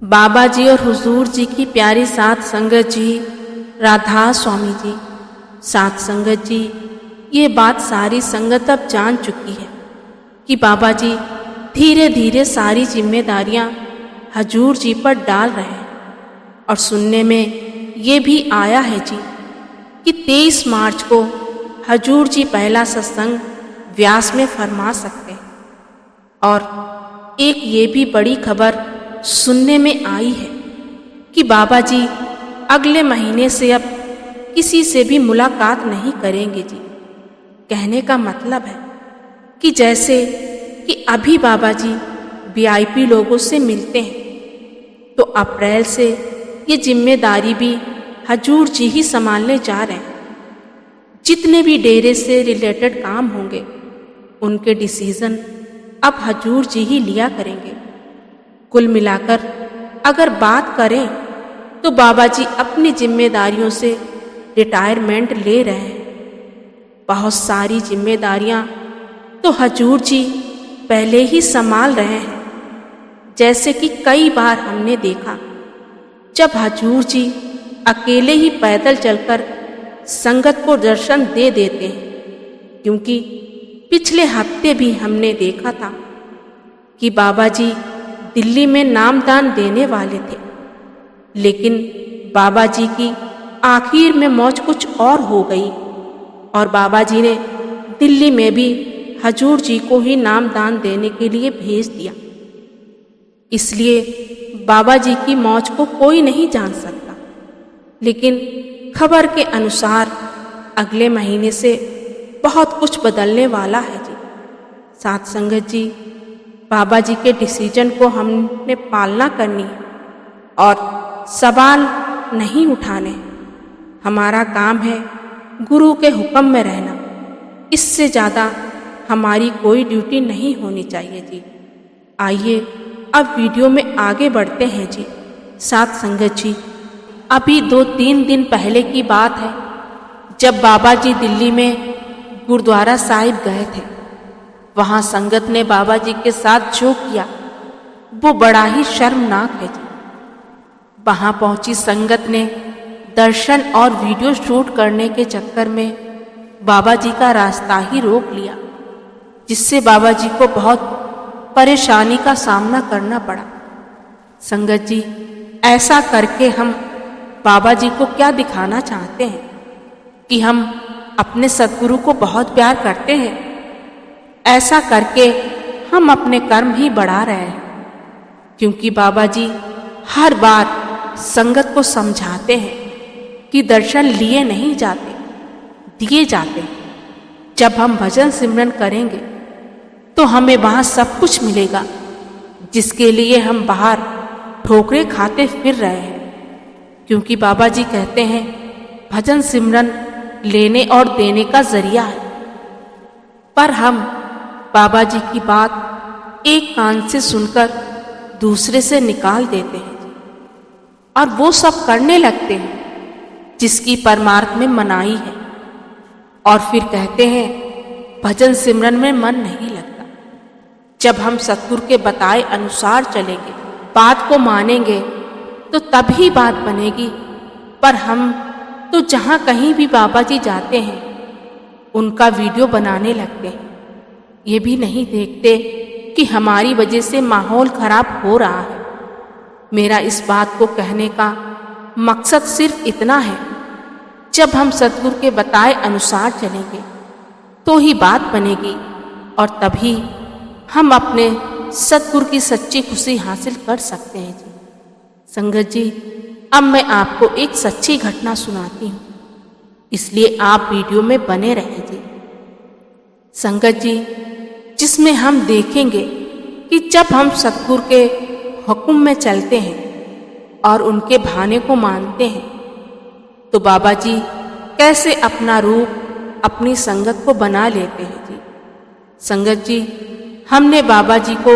बाबा जी और हुजूर जी की प्यारी साथ संगत जी, राधा स्वामी जी, साथ संगत जी, ये बात सारी संगत अब जान चुकी है कि बाबा जी धीरे धीरे सारी जिम्मेदारियां हजूर जी पर डाल रहे हैं। और सुनने में ये भी आया है जी कि 23 मार्च को हजूर जी पहला सत्संग व्यास में फरमा सकते हैं। और एक ये भी बड़ी खबर सुनने में आई है कि बाबा जी अगले महीने से अब किसी से भी मुलाकात नहीं करेंगे जी। कहने का मतलब है कि जैसे कि अभी बाबा जी वीआईपी लोगों से मिलते हैं, तो अप्रैल से ये जिम्मेदारी भी हजूर जी ही संभालने जा रहे हैं। जितने भी डेरे से रिलेटेड काम होंगे उनके डिसीजन अब हजूर जी ही लिया करेंगे। कुल मिलाकर अगर बात करें तो बाबा जी अपनी जिम्मेदारियों से रिटायरमेंट ले रहे हैं। बहुत सारी जिम्मेदारियां तो हजूर जी पहले ही संभाल रहे हैं। जैसे कि कई बार हमने देखा जब हजूर जी अकेले ही पैदल चलकर संगत को दर्शन दे देते हैं। क्योंकि पिछले हफ्ते भी हमने देखा था कि बाबा जी दिल्ली में नामदान देने वाले थे, लेकिन बाबा जी की आखिर में मौज कुछ और हो गई और बाबा जी ने दिल्ली में भी हजूर जी को ही नामदान देने के लिए भेज दिया। इसलिए बाबा जी की मौज को कोई नहीं जान सकता, लेकिन खबर के अनुसार अगले महीने से बहुत कुछ बदलने वाला है जी। साथ संगत जी, बाबा जी के डिसीजन को हमने पालना करनी है और सवाल नहीं उठाने। हमारा काम है गुरु के हुक्म में रहना। इससे ज़्यादा हमारी कोई ड्यूटी नहीं होनी चाहिए जी। आइए अब वीडियो में आगे बढ़ते हैं जी। साथ संगत जी, अभी 2-3 दिन पहले की बात है जब बाबा जी दिल्ली में गुरुद्वारा साहिब गए थे। वहाँ संगत ने बाबा जी के साथ जो किया वो बड़ा ही शर्मनाक है जी। वहाँ पहुंची संगत ने दर्शन और वीडियो शूट करने के चक्कर में बाबा जी का रास्ता ही रोक लिया, जिससे बाबा जी को बहुत परेशानी का सामना करना पड़ा। संगत जी, ऐसा करके हम बाबा जी को क्या दिखाना चाहते हैं कि हम अपने सद्गुरु को बहुत प्यार करते हैं। ऐसा करके हम अपने कर्म ही बढ़ा रहे हैं, क्योंकि बाबा जी हर बार संगत को समझाते हैं कि दर्शन लिए नहीं जाते, दिए जाते हैं। जब हम भजन सिमरन करेंगे तो हमें वहाँ सब कुछ मिलेगा, जिसके लिए हम बाहर ठोकरें खाते फिर रहे हैं। क्योंकि बाबा जी कहते हैं भजन सिमरन लेने और देने का जरिया है। पर हम बाबा जी की बात एक कान से सुनकर दूसरे से निकाल देते हैं और वो सब करने लगते हैं जिसकी परमार्थ में मनाही है, और फिर कहते हैं भजन सिमरन में मन नहीं लगता। जब हम सतगुरु के बताए अनुसार चलेंगे, बात को मानेंगे, तो तभी बात बनेगी। पर हम तो जहाँ कहीं भी बाबा जी जाते हैं उनका वीडियो बनाने लगते हैं। ये भी नहीं देखते कि हमारी वजह से माहौल खराब हो रहा है। मेरा इस बात को कहने का मकसद सिर्फ इतना है, जब हम सतगुरु के बताए अनुसार चलेंगे तो ही बात बनेगी, और तभी हम अपने सतगुरु की सच्ची खुशी हासिल कर सकते हैं जी। संगत जी, अब मैं आपको एक सच्ची घटना सुनाती हूँ, इसलिए आप वीडियो में बने रहें जी। संगत जी, जिसमें हम देखेंगे कि जब हम सतगुरु के हुक्म में चलते हैं और उनके भाने को मानते हैं, तो बाबा जी कैसे अपना रूप अपनी संगत को बना लेते हैं जी। संगत जी, हमने बाबा जी को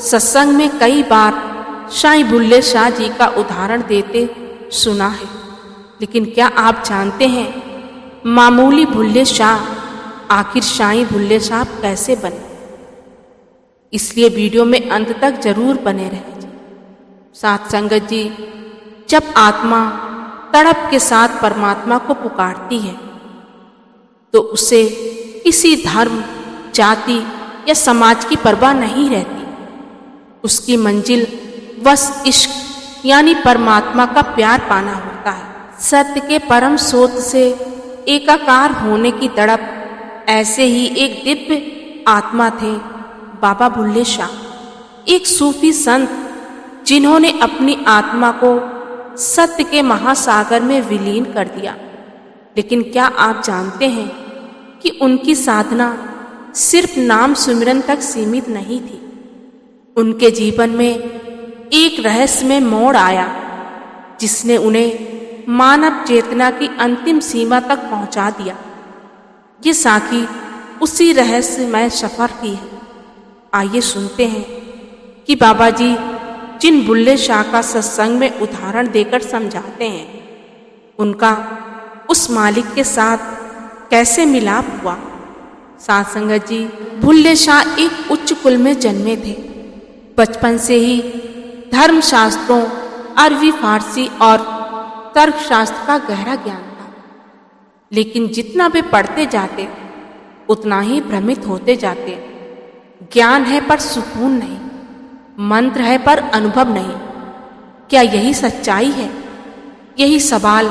सत्संग में कई बार साईं बुल्ले शाह जी का उदाहरण देते सुना है, लेकिन क्या आप जानते हैं मामूली बुल्ले शाह आखिर साईं बुल्ले शाह कैसे बने? इसलिए वीडियो में अंत तक जरूर बने रहें। साथ संगत जी, जब आत्मा तड़प के साथ परमात्मा को पुकारती है तो उसे किसी धर्म, जाति या समाज की परवाह नहीं रहती। उसकी मंजिल बस इश्क यानी परमात्मा का प्यार पाना होता है। सत्य के परम स्रोत से एकाकार होने की तड़प, ऐसे ही एक दिव्य आत्मा थे बाबा बुल्ले शाह, एक सूफी संत जिन्होंने अपनी आत्मा को सत्य के महासागर में विलीन कर दिया। लेकिन क्या आप जानते हैं कि उनकी साधना सिर्फ नाम सुमिरन तक सीमित नहीं थी। उनके जीवन में एक रहस्यमय मोड़ आया जिसने उन्हें मानव चेतना की अंतिम सीमा तक पहुंचा दिया। ये साखी उसी रहस्यमय सफर की है। आइए सुनते हैं कि बाबा जी जिन बुल्ले शाह का सत्संग में उदाहरण देकर समझाते हैं, उनका उस मालिक के साथ कैसे मिलाप हुआ। साथ संगत जी, बुल्ले शाह एक उच्च कुल में जन्मे थे। बचपन से ही धर्म शास्त्रों, अरबी, फारसी और तर्कशास्त्र का गहरा ज्ञान था। लेकिन जितना वे पढ़ते जाते उतना ही भ्रमित होते जाते। ज्ञान है पर सुकून नहीं, मंत्र है पर अनुभव नहीं। क्या यही सच्चाई है? यही सवाल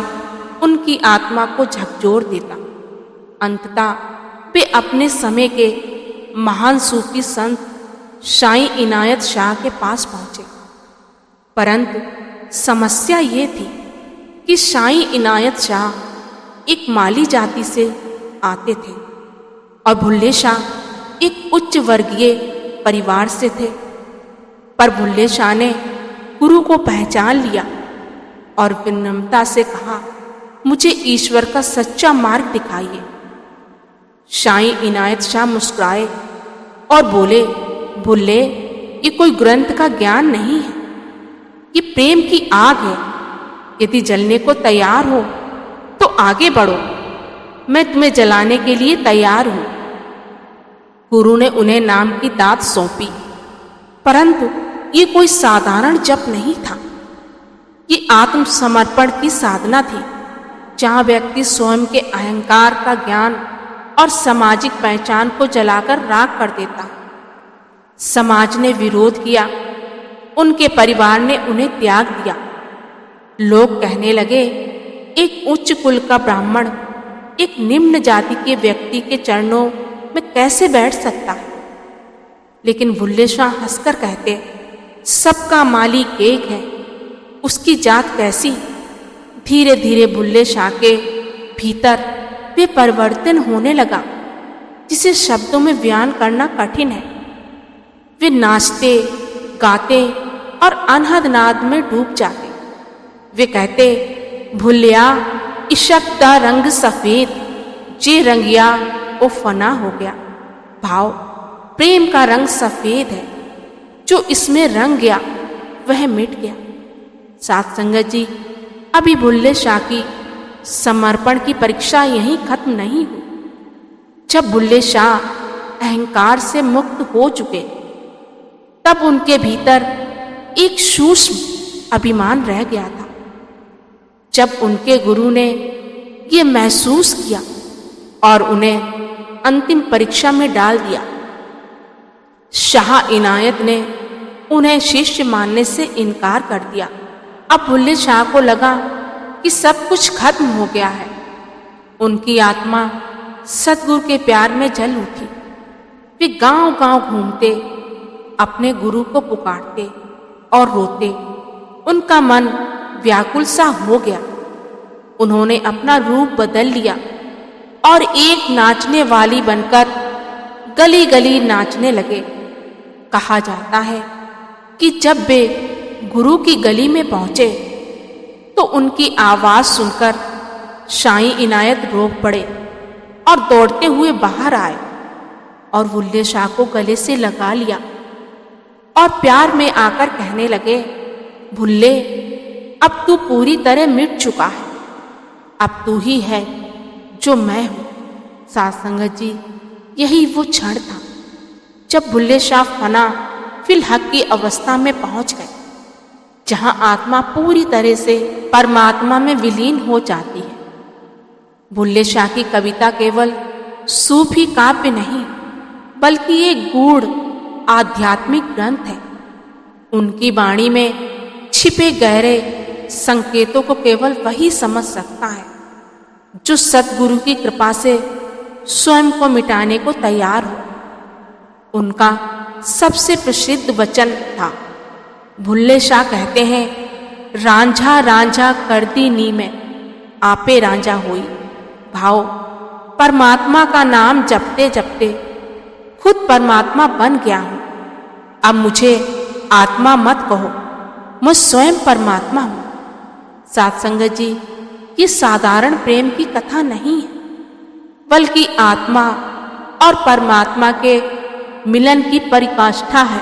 उनकी आत्मा को झकझोर देता। अंततः वे अपने समय के महान सूफी संत शाही इनायत शाह के पास पहुंचे। परंतु समस्या ये थी कि शाही इनायत शाह एक माली जाति से आते थे और बुल्ले शाह एक उच्च वर्गीय परिवार से थे। पर बुल्ले शाह ने गुरु को पहचान लिया और विनम्रता से कहा, मुझे ईश्वर का सच्चा मार्ग दिखाइए। शाही इनायत शाह मुस्कुराए और बोले, बुल्ले, ये कोई ग्रंथ का ज्ञान नहीं है, ये प्रेम की आग है। यदि जलने को तैयार हो तो आगे बढ़ो, मैं तुम्हें जलाने के लिए तैयार हूं। गुरु ने उन्हें नाम की दात सौंपी, परंतु ये कोई साधारण जप नहीं था। ये आत्मसमर्पण की साधना थी, जहां व्यक्ति स्वयं के अहंकार का ज्ञान और सामाजिक पहचान को जलाकर राख कर देता। समाज ने विरोध किया, उनके परिवार ने उन्हें त्याग दिया। लोग कहने लगे, एक उच्च कुल का ब्राह्मण एक निम्न जाति के व्यक्ति के चरणों में कैसे बैठ सकता है। लेकिन बुल्ले शाह हंसकर कहते, सबका मालिक एक है, उसकी जात कैसी। धीरे धीरे बुल्ले शाह के भीतर वे परिवर्तन होने लगा जिसे शब्दों में बयान करना कठिन है। वे नाचते, गाते और अनहद नाद में डूब जाते। वे कहते, भुलिया इशक दा रंग सफेद, जे रंगिया वो फना हो गया। भाव, प्रेम का रंग सफेद है, जो इसमें रंग गया वह मिट गया। साथ संगत जी, अभी बुल्ले शाह की समर्पण की परीक्षा यहीं खत्म नहीं हुई। जब बुल्ले शाह अहंकार से मुक्त हो चुके, तब उनके भीतर एक सूक्ष्म अभिमान रह गया था। जब उनके गुरु ने ये महसूस किया और उन्हें अंतिम परीक्षा में डाल दिया, शाह इनायत ने उन्हें शिष्य मानने से इनकार कर दिया। अब बुल्ले शाह को लगा कि सब कुछ खत्म हो गया है। उनकी आत्मा सतगुरु के प्यार में जल उठी। वे गांव-गांव घूमते, अपने गुरु को पुकारते और रोते। उनका मन व्याकुल सा हो गया। उन्होंने अपना रूप बदल लिया और एक नाचने वाली बनकर गली गली नाचने लगे। कहा जाता है कि जब वे गुरु की गली में पहुंचे तो उनकी आवाज सुनकर शाही इनायत रोक पड़े और दौड़ते हुए बाहर आए और बुल्ले शाह को गले से लगा लिया और प्यार में आकर कहने लगे, बुल्ले, अब तू पूरी तरह मिट चुका है। अब तू ही है जो मैं हूं। साथ संगत जी, यही वो क्षण था जब बुल्ले शाह फना फिल हक की अवस्था में पहुंच गए, जहां आत्मा पूरी तरह से परमात्मा में विलीन हो जाती है। बुल्ले शाह की कविता केवल सूफी काव्य नहीं, बल्कि एक गूढ़ आध्यात्मिक ग्रंथ है। उनकी वाणी में छिपे गहरे संकेतों को केवल वही समझ सकता है जो सतगुरु की कृपा से स्वयं को मिटाने को तैयार हो। उनका सबसे प्रसिद्ध वचन था। बुल्ले शाह कहते हैं, रांझा रांझा कर दी नी में आपे रांझा होई। भाव, परमात्मा का नाम जपते जपते खुद परमात्मा बन गया हूं। अब मुझे आत्मा मत कहो, मैं स्वयं परमात्मा हूं। साध संगत जी, ये साधारण प्रेम की कथा नहीं है, बल्कि आत्मा और परमात्मा के मिलन की परिकाष्ठा है।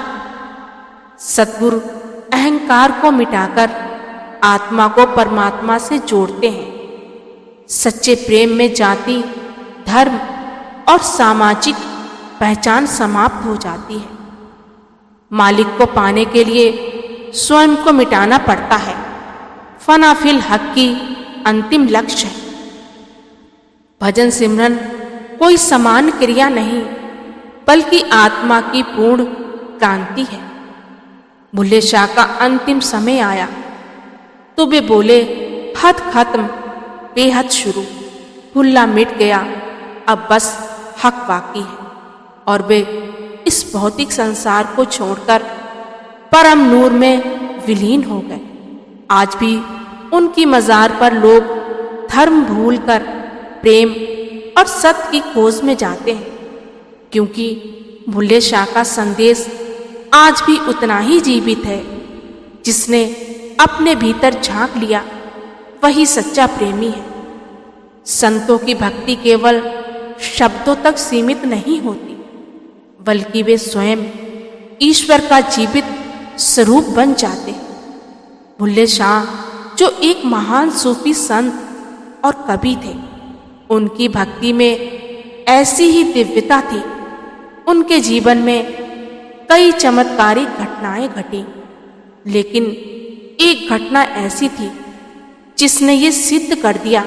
सद्गुरु अहंकार को मिटाकर आत्मा को परमात्मा से जोड़ते हैं। सच्चे प्रेम में जाति, धर्म और सामाजिक पहचान समाप्त हो जाती है। मालिक को पाने के लिए स्वयं को मिटाना पड़ता है। फना फिल हक की अंतिम लक्ष्य है। भजन सिमरन कोई समान क्रिया नहीं, बल्कि आत्मा की पूर्ण क्रांति है। बुल्ले शाह का अंतिम समय आया तो वे बोले, हद खत्म, बेहद शुरू। भुल्ला मिट गया, अब बस हक बाकी है। और वे इस भौतिक संसार को छोड़कर परम नूर में विलीन हो गए। आज भी उनकी मजार पर लोग धर्म भूलकर प्रेम और सत्य की खोज में जाते हैं, क्योंकि बुल्ले शाह का संदेश आज भी उतना ही जीवित है। जिसने अपने भीतर झांक लिया, वही सच्चा प्रेमी है। संतों की भक्ति केवल शब्दों तक सीमित नहीं होती, बल्कि वे स्वयं ईश्वर का जीवित स्वरूप बन जाते। बुल्ले शाह जो एक महान सूफी संत और कवि थे, उनकी भक्ति में ऐसी ही दिव्यता थी। उनके जीवन में कई चमत्कारिक घटनाएं घटी, लेकिन एक घटना ऐसी थी जिसने ये सिद्ध कर दिया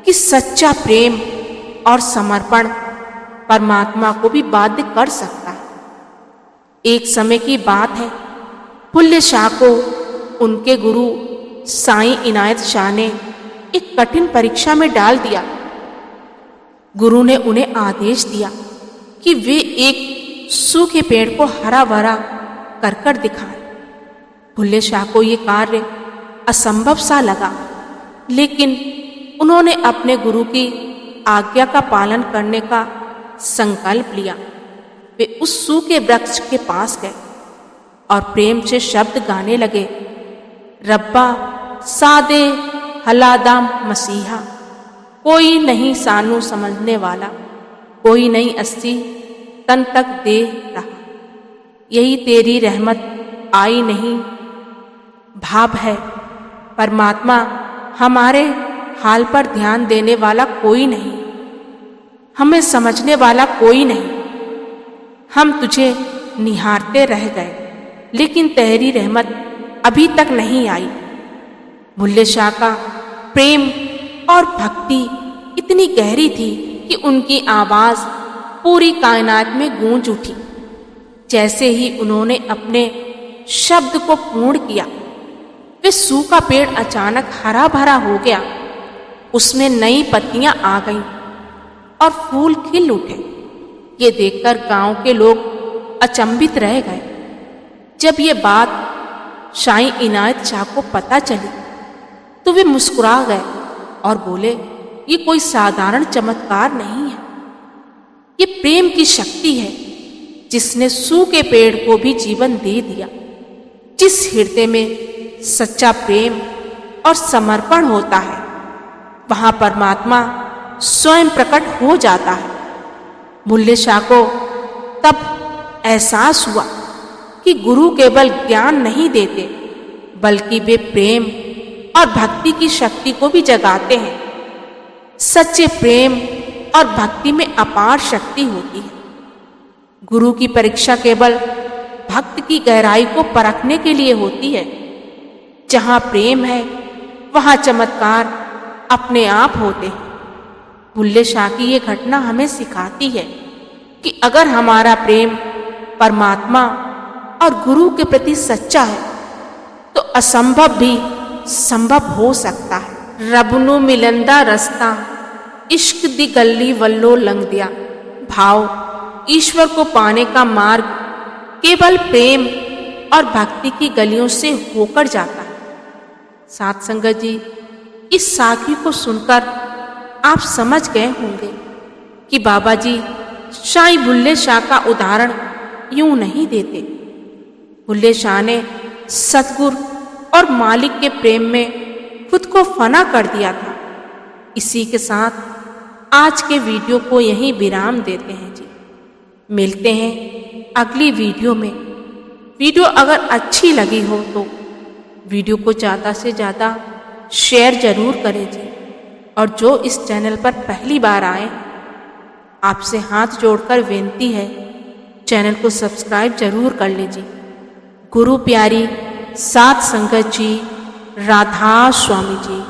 कि सच्चा प्रेम और समर्पण परमात्मा को भी बाध्य कर सकता है। एक समय की बात है, बुल्ले शाह को उनके गुरु साईं इनायत शाह ने एक कठिन परीक्षा में डाल दिया। गुरु ने उन्हें आदेश दिया कि वे एक सूखे पेड़ को हरा भरा कर दिखाएं। बुल्ले शाह को ये कार्य असंभव सा लगा, लेकिन उन्होंने अपने गुरु की आज्ञा का पालन करने का संकल्प लिया। वे उस सूखे वृक्ष के पास गए और प्रेम से शब्द गाने लगे, रब्बा सादे हलादाम मसीहा, कोई नहीं सानू समझने वाला, कोई नहीं अस्सी तन तक दे रहा, यही तेरी रहमत आई नहीं भाव है। परमात्मा हमारे हाल पर ध्यान देने वाला कोई नहीं, हमें समझने वाला कोई नहीं। हम तुझे निहारते रह गए, लेकिन तेरी रहमत अभी तक नहीं आई। बुल्ले शाह का प्रेम और भक्ति इतनी गहरी थी कि उनकी आवाज पूरी कायनात में गूंज उठी। जैसे ही उन्होंने अपने शब्द को पूर्ण किया, वे सूखा पेड़ अचानक हरा भरा हो गया। उसमें नई पत्तियां आ गईं और फूल खिल उठे। ये देखकर गांव के लोग अचंभित रह गए। जब ये बात साईं इनायत शाह को पता चली तो वे मुस्कुरा गए और बोले, ये कोई साधारण चमत्कार नहीं है, ये प्रेम की शक्ति है जिसने सूखे पेड़ को भी जीवन दे दिया। जिस हृदय में सच्चा प्रेम और समर्पण होता है, वहां परमात्मा स्वयं प्रकट हो जाता है। बुल्ले शाह को तब एहसास हुआ कि गुरु केवल ज्ञान नहीं देते, बल्कि वे प्रेम और भक्ति की शक्ति को भी जगाते हैं। सच्चे प्रेम और भक्ति में अपार शक्ति होती है। गुरु की परीक्षा केवल भक्त की गहराई को परखने के लिए होती है, जहाँ प्रेम है वहाँ चमत्कार अपने आप होते हैं। बुल्ले शाह की ये घटना हमें सिखाती है कि अगर हमारा प्रेम परमात्मा और गुरु के प्रति सच्चा है तो असंभव भी संभव हो सकता है। रब नू मिलंदा रस्ता इश्क दी गली वल्लो लंघ दिया। भाव ईश्वर को पाने का मार्ग केवल प्रेम और भक्ति की गलियों से होकर जाता है। साथ संगत जी, इस साखी को सुनकर आप समझ गए होंगे कि बाबा जी शाही बुल्ले शाह का उदाहरण यूं नहीं देते। बुल्ले शाह ने सतगुरु और मालिक के प्रेम में खुद को फना कर दिया था। इसी के साथ आज के वीडियो को यहीं विराम देते हैं जी। मिलते हैं अगली वीडियो में। वीडियो अगर अच्छी लगी हो तो वीडियो को ज़्यादा से ज़्यादा शेयर जरूर करें जी। और जो इस चैनल पर पहली बार आए, आपसे हाथ जोड़कर विनती है, चैनल को सब्सक्राइब जरूर कर लीजिए। गुरु प्यारी साथ संगत जी, राधा स्वामी जी।